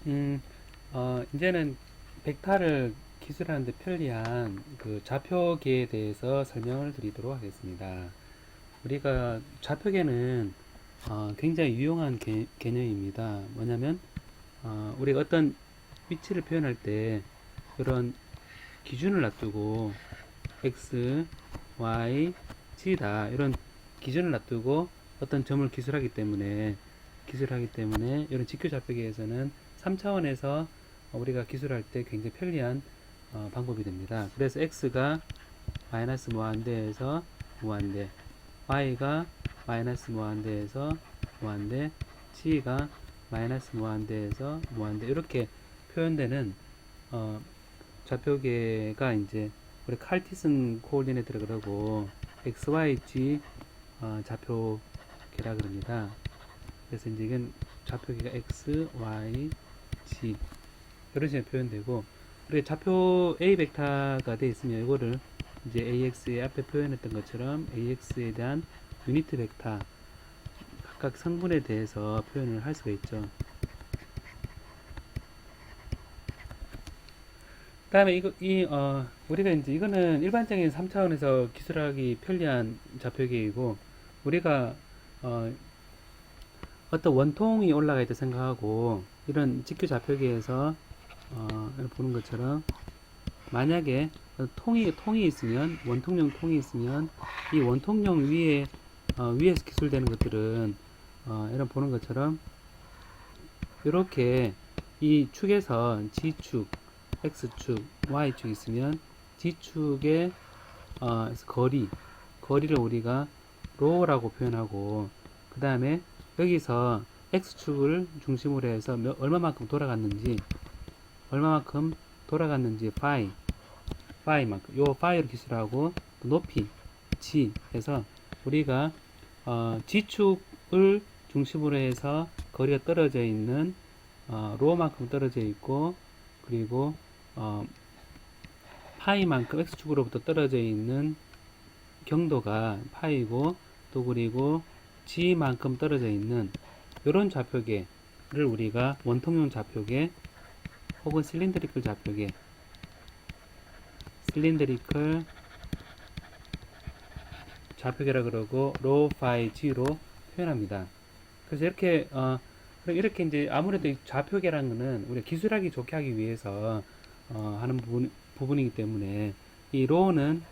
음, 이제는 벡터를 기술하는 데 편리한 그 좌표계에 대해서 설명을 드리도록 하겠습니다. 우리가 좌표계는 굉장히 유용한 개념입니다. 뭐냐면 우리가 어떤 위치를 표현할 때 이런 기준을 놔두고 x, y, z다 이런 기준을 놔두고 어떤 점을 기술하기 때문에 이런 직교 좌표계에서는 3차원에서 우리가 기술할 때 굉장히 편리한 방법이 됩니다. 그래서 x가 마이너스 무한대에서 무한대, y가 마이너스 무한대에서 무한대, z가 마이너스 무한대에서 무한대 이렇게 표현되는 어, 좌표계가 이제 우리 칼티슨 코오디네이트라 그러고 XYG 좌표계라 그럽니다. 그래서 이제 이건 좌표계가 X, Y, G 이런 식으로 표현되고 그리고 좌표 A 벡터가 되어 있으면 이거를 이제 AX의 앞에 표현했던 것처럼 AX에 대한 유니트 벡터 각각 성분에 대해서 표현을 할 수가 있죠. 그다음에 우리가 이제 이거는 일반적인 3차원에서 기술하기 편리한 좌표계이고 우리가 어, 어떤 원통이 올라가 있다 생각하고 이런 직교 좌표계에서 이렇게 보는 것처럼 만약에 통이 있으면 원통용 통이 있으면 이 원통용 위에서 기술되는 것들은 이런 보는 것처럼 이렇게 이 축에서 G축, X축, Y축 있으면 G축의 거리를 우리가 로우라고 표현하고 그 다음에 여기서 X축을 중심으로 해서 얼마만큼 돌아갔는지 파이만큼 요 파이로 기술하고 또 높이 G 해서 우리가 G축을 중심으로 해서 거리가 떨어져 있는 로만큼 떨어져 있고 그리고 어, 파이만큼 X축으로부터 떨어져 있는 경도가 파이고 또 그리고 G만큼 떨어져 있는 이런 좌표계를 우리가 원통용 좌표계 혹은 실린드리컬 좌표계라 그러고 로우 파이 G로 표현합니다. 그래서 이렇게 이제 아무래도 이 좌표계라는 거는 우리가 기술하기 좋게 하기 위해서 하는 부분이기 때문에 이 로우는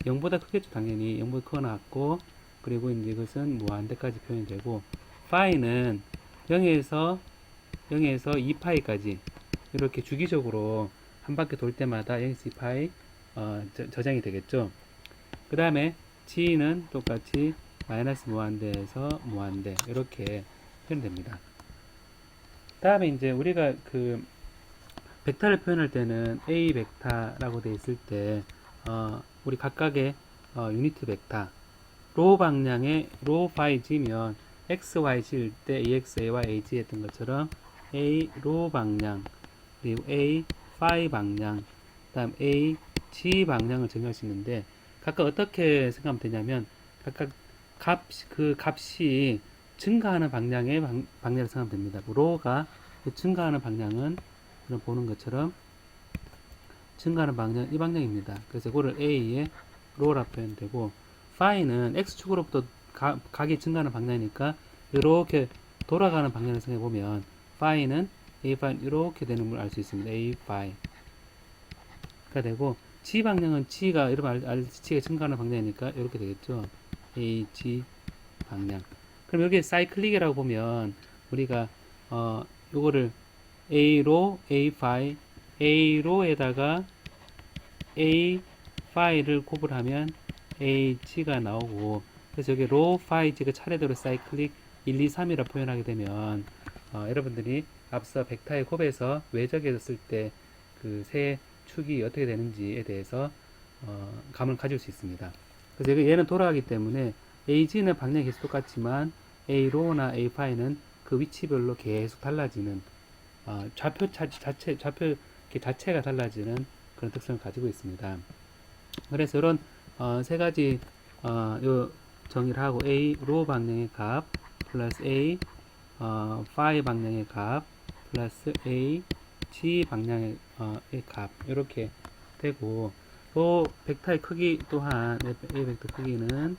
0보다 크겠죠. 당연히 0보다 크거나 같고 그리고 이제 이것은 무한대까지 표현이 되고 파이는 0에서 2파이까지 이렇게 주기적으로 한 바퀴 돌 때마다 0에서 2파이 저장이 되겠죠. 그 다음에 g는 똑같이 마이너스 무한대에서 무한대 이렇게 표현됩니다. 다음에 이제 우리가 그 벡터를 표현할 때는 A 벡터라고 되어 있을 때 우리 각각의 유니트 벡터 로 방향의 로 파이 g면 x, y g일 때 ax, ay, ag 했던 것처럼 a 로 방향 그리고 a 파이 방향 그다음 a g 방향을 정의할 수 있는데 각각 어떻게 생각하면 되냐면 각각 그 값이 증가하는 방향의 방향을 생각하면 됩니다. 로가 증가하는 방향은 보는 것처럼 증가하는 방향 이 방향입니다. 그래서 이거를 a의 로라 표현되고 파이는 x축으로부터 각이 증가하는 방향이니까 이렇게 돌아가는 방향을 생각해 보면 파이는 a 파이 이렇게 되는 걸 알 수 있습니다. a 파이가 되고 g 방향은 g가 이러면 g가 증가하는 방향이니까 이렇게 되겠죠. a g 방향. 그럼 여기 사이클릭이라고 보면 우리가 요거를 a로 a 파이 a로에다가 a 파이를 곱을 하면 h가 나오고 그래서 여기 로 파이 가 차례대로 사이클릭 1, 2, 3이라 표현하게 되면 여러분들이 앞서 벡터의 곱에서 외적에서 쓸때 그 세 축이 어떻게 되는지에 대해서 감을 가질 수 있습니다. 그래서 얘는 돌아가기 때문에 ag는 방향이 계속 똑같지만 a 로나 a 파이는 그 위치별로 계속 달라지는 좌표 자체가 달라지는 그런 특성을 가지고 있습니다. 그래서 이런 세 가지 요 정의를 하고 a 로 방향의 값 플러스 a 파이 방향의 값 플러스 a g 방향의 의 값 이렇게 되고, 또 벡터의 크기 또한 a 벡터 크기는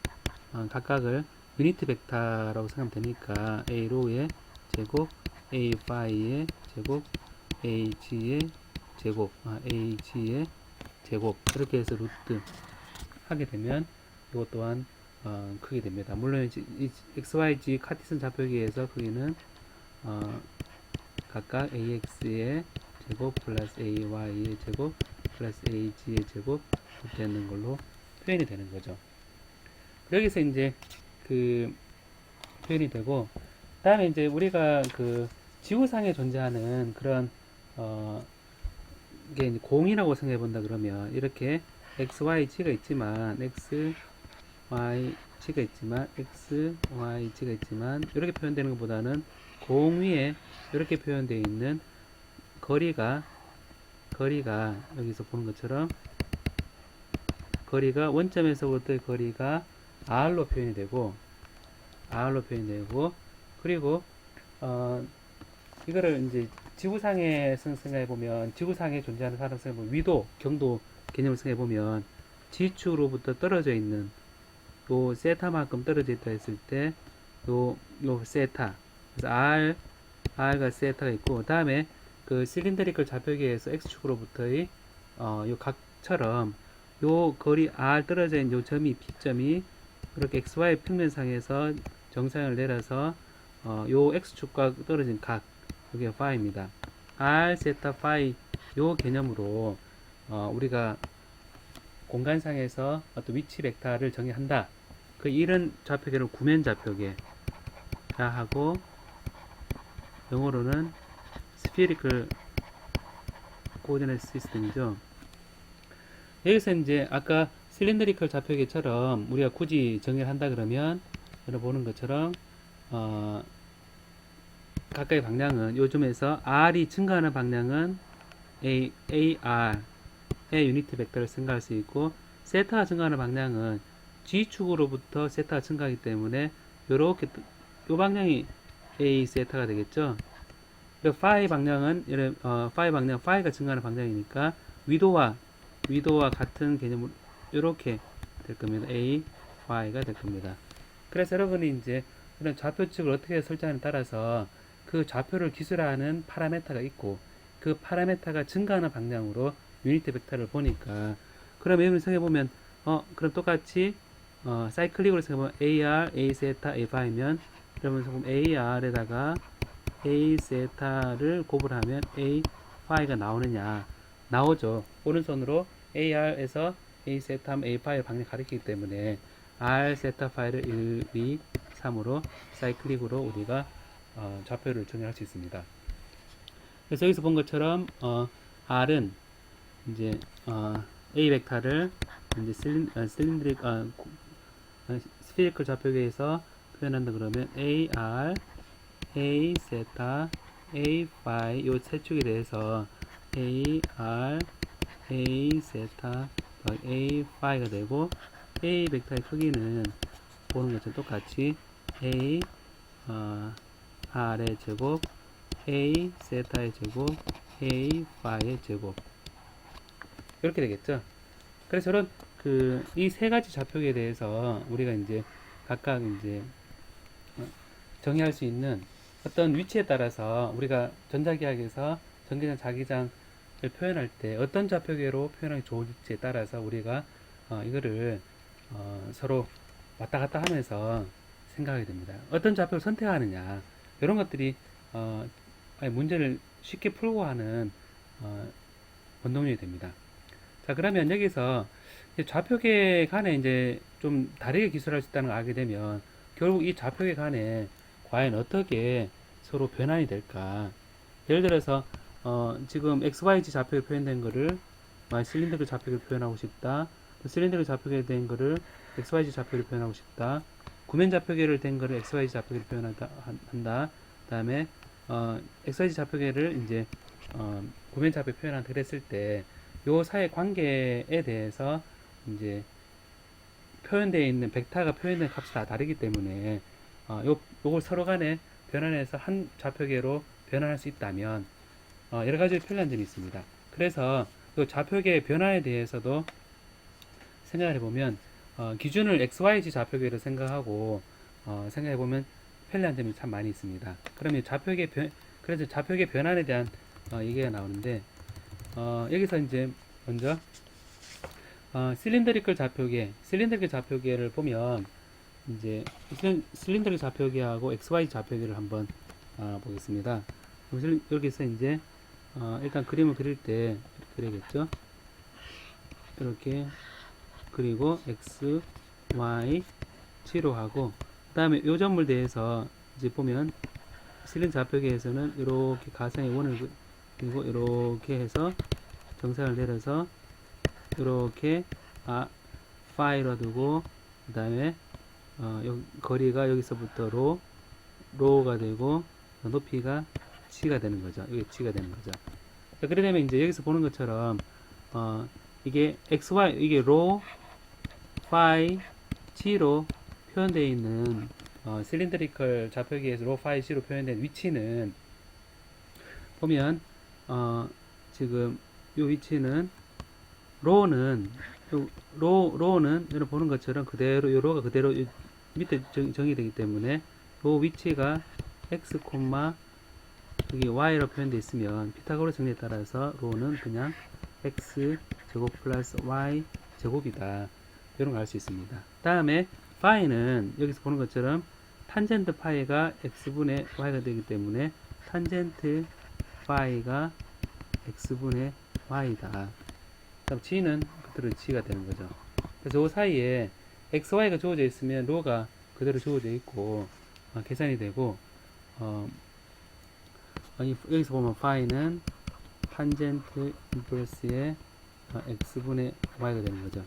각각을 유니트 벡터라고 생각하면 되니까 a 로의 제곱, a 파이의 제곱, a g의 제곱, a g의 제곱 이렇게 해서 루트 하게 되면 이것 또한 크게 됩니다. 물론 이 XYG 카티슨 좌표기에서 크기는 각각 AX의 제곱 플러스 AY의 제곱 플러스 AG의 제곱 되는 걸로 표현이 되는 거죠. 여기서 이제 그 표현이 되고, 다음에 이제 우리가 그 지구상에 존재하는 그런 이게 이제 공이라고 생각해 본다 그러면 이렇게 x, y, g가 있지만 x, y, g가 있지만 x, y, g가 있지만 이렇게 표현되는 것보다는 공 위에 이렇게 표현되어 있는 거리가 여기서 보는 것처럼 거리가 원점에서부터의 거리가 r로 표현이 되고 그리고 이거를 이제 지구상에 생각해 보면, 지구상에 존재하는 사람 생각해 보면 위도, 경도 개념을 생각해 보면 지축으로부터 떨어져 있는 요 세타만큼 떨어져 있다 했을 때 요 세타, 그래서 r가 세타가 있고, 다음에 그 실린더리컬 좌표계에서 x축으로부터의 요 각처럼 요 거리 r 떨어져 있는 요 점이 P점이 이렇게 xy 평면상에서 정상을 내려서 요 x축과 떨어진 각, 이게 파이입니다. r 세타 파이 요 개념으로 우리가 공간상에서 어떤 위치 벡터를 정의한다. 그 이런 좌표계를 구면 좌표계라 하고, 영어로는 spherical coordinate system이죠. 여기서 이제 아까 실린더리컬 좌표계처럼 우리가 굳이 정의를 한다 그러면, 여러분 보는 것처럼 각각의 방향은 요즘에서 r이 증가하는 방향은 ar의 유니트 벡터를 생각할 수 있고, 세타가 증가하는 방향은 g축으로부터 세타가 증가하기 때문에 요렇게 요 방향이 a 세타가 되겠죠. 그리고 파이 방향은 파이가 증가하는 방향이니까 위도와 같은 개념으로 이렇게 될 겁니다. a y가 될 겁니다. 그래서 여러분이 이제 이런 좌표측을 어떻게 설정하느냐에 따라서 그 좌표를 기술하는 파라메타가 있고, 그 파라메타가 증가하는 방향으로 유니트 벡터를 보니까, 그럼 여러분 생각해보면 그럼 똑같이 사이클릭으로 생각해보면 AR, A 세타, A 파이면, 그러면 AR에다가 A 세타를 곱을 하면 A 파이가 나오느냐? 나오죠. 오른손으로 AR에서 A 세타 하면 A 파이를 방향 가리키기 때문에 R 세타 파이를 1, 2, 3으로 사이클릭으로 우리가 좌표를 정의할 수 있습니다. 그래서 여기서 본 것처럼 R은 이제 A 벡터를 이제 스피리컬 좌표계에서 표현한다 그러면 AR, A 세타, A 파이 요 세 축에 대해서 AR, A 세타, A 파이가 되고, A 벡터의 크기는 보는 것처럼 똑같이 A R의 제곱, A 세타의 제곱, A 파이의 제곱 이렇게 되겠죠. 그래서 저런 이 세 가지 좌표에 대해서 우리가 이제 각각 이제 정의할 수 있는 어떤 위치에 따라서 우리가 전자기학에서 전기장, 자기장을 표현할 때 어떤 좌표계로 표현하기 좋을지에 따라서 우리가 이거를 서로 왔다 갔다 하면서 생각하게 됩니다. 어떤 좌표를 선택하느냐, 이런 것들이 문제를 쉽게 풀고 하는 원동력이 됩니다. 자, 그러면 여기서 좌표계 간에 이제 좀 다르게 기술할 수 있다는 걸 알게 되면, 결국 이 좌표계 간에 과연 어떻게 서로 변환이 될까? 예를 들어서 지금 XYZ 좌표에 표현된 거를 실린더를 좌표를 표현하고 싶다. 실린더를 좌표에 된 거를 XYZ 좌표를 표현하고 싶다. 구면 좌표계를 된 거를 XYZ 좌표를 표현한다. 그다음에 XYZ 좌표계를 이제 구면 좌표 표현한다 그랬을 때, 요 사이 관계에 대해서 이제 표현되어 있는 벡터가 표현된 값이 다 다르기 때문에 요걸 서로 간에 변환해서 한 좌표계로 변환할 수 있다면 여러 가지 편리한 점이 있습니다. 그래서 이 좌표계의 변환에 대해서도 생각을 해보면 기준을 XYZ 좌표계로 생각하고 생각해보면 편리한 점이 참 많이 있습니다. 그러면 그래서 좌표계 변환에 대한 얘기가 나오는데 여기서 이제 먼저 실린더리컬 좌표계를 보면 이제 실린더리컬 좌표계하고 XY 좌표계를 한번 보겠습니다. 여기서 이제 일단 그림을 그릴 때 그려야겠죠. 이렇게 그리고 X, Y, G로 하고 그 다음에 요점을 대해서 이제 보면 실린 좌표계에서는 이렇게 가상의 원을 그리고 이렇게 해서 정상을 내려서 이렇게 파이로 두고 그 다음에 거리가 여기서부터 로가 되고 높이가 G가 되는 거죠. 이게 G가 되는 거죠. 자, 그래 되면 이제 여기서 보는 것처럼 이게 XY 이게 파이, G로 표현되어 있는 실린더리컬 좌표계에서 파이, G로 표현된 위치는 보면 지금 이 위치는 로는 여러분 보는 것처럼 그대로 이 로가 그대로 밑에 정의되기 때문에 로 위치가 x, 여기 y로 표현되어 있으면 피타고라스 정리에 따라서 로는 그냥 x 제곱 플러스 y 제곱이다. 이런 걸 알 수 있습니다. 다음에 파이는 여기서 보는 것처럼 탄젠트 파이가 x분의 y가 되기 때문에 탄젠트 파이가 x분의 y다. 그럼 g는 그대로 g가 되는 거죠. 그래서 그 사이에 x, y가 주어져 있으면 로가 그대로 주어져 있고 계산이 되고 여기서 보면 파이는 탄젠트 인버스의 x분의 y가 되는 거죠.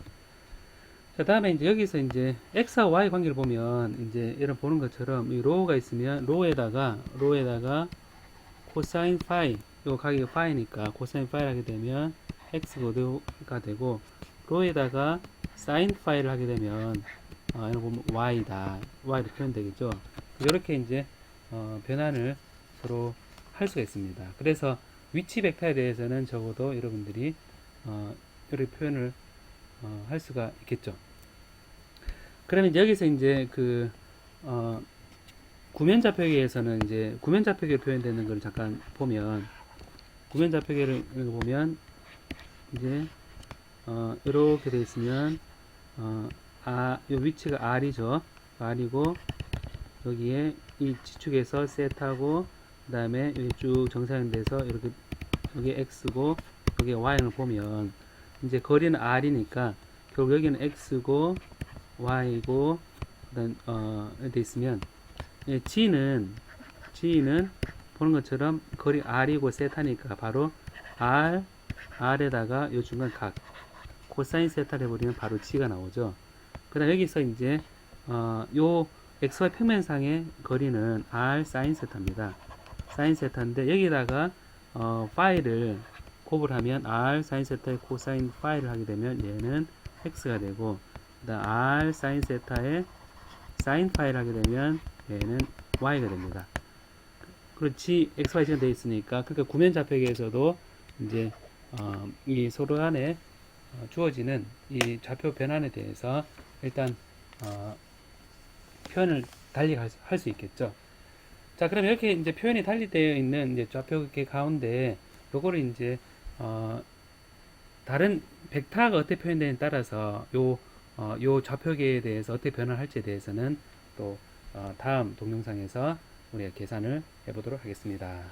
자, 다음에 이제 여기서 이제 x와 y 관계를 보면 이제 여러분 보는 것처럼 이 로가 있으면 로에다가 코사인 파이, 요 가격이 파이니까 코사인 파이를 하게 되면 x가 되고 로에다가 사인 파이를 하게 되면 이거 보면 y다, y로 표현되겠죠. 이렇게 이제 변환을 서로 할 수가 있습니다. 그래서 위치 벡터에 대해서는 적어도 여러분들이 이렇게 표현을 할 수가 있겠죠. 그러면 이제 여기서 이제 구면 좌표계에서는 이제 구면 좌표계로 표현되는 걸 잠깐 보면 구면 좌표계를 보면 이제 이렇게 되어 있으면 요 위치가 R이죠. R이고 여기에 이 지축에서 셋하고 그 다음에 여기 쭉 정사형돼서 이렇게 여기 X고 여기 Y를 보면 이제 거리는 R이니까 결국 여기는 X고 Y고 그다음 돼 있으면 G는 보는 것처럼 거리 R이고 세타니까 바로 R에다가 요 중간 각 코사인 세타를 해버리면 바로 G가 나오죠. 그 다음 여기서 이제 요 XY 평면상의 거리는 R 사인 세타입니다. 사인 세타인데 여기다가 파이를 곱을 하면 R 사인 세타의 코사인 파이를 하게 되면 얘는 X가 되고 그다음 R 사인 세타의 사인 파이를 하게 되면 얘는 Y가 됩니다. 그렇지 XYZ가 되어 있으니까 그러니까 구면 좌표계에서도 이제 이 서로 간에 주어지는 이 좌표 변환에 대해서 일단 표현을 달리 할 수 있겠죠. 자, 그럼 이렇게 이제 표현이 달리 되어 있는 이제 좌표계 가운데 요거를 이제 다른 벡터가 어떻게 표현되느냐에 따라서 요 좌표계에 대해서 어떻게 변환할지에 대해서는 또 다음 동영상에서 우리가 계산을 해보도록 하겠습니다.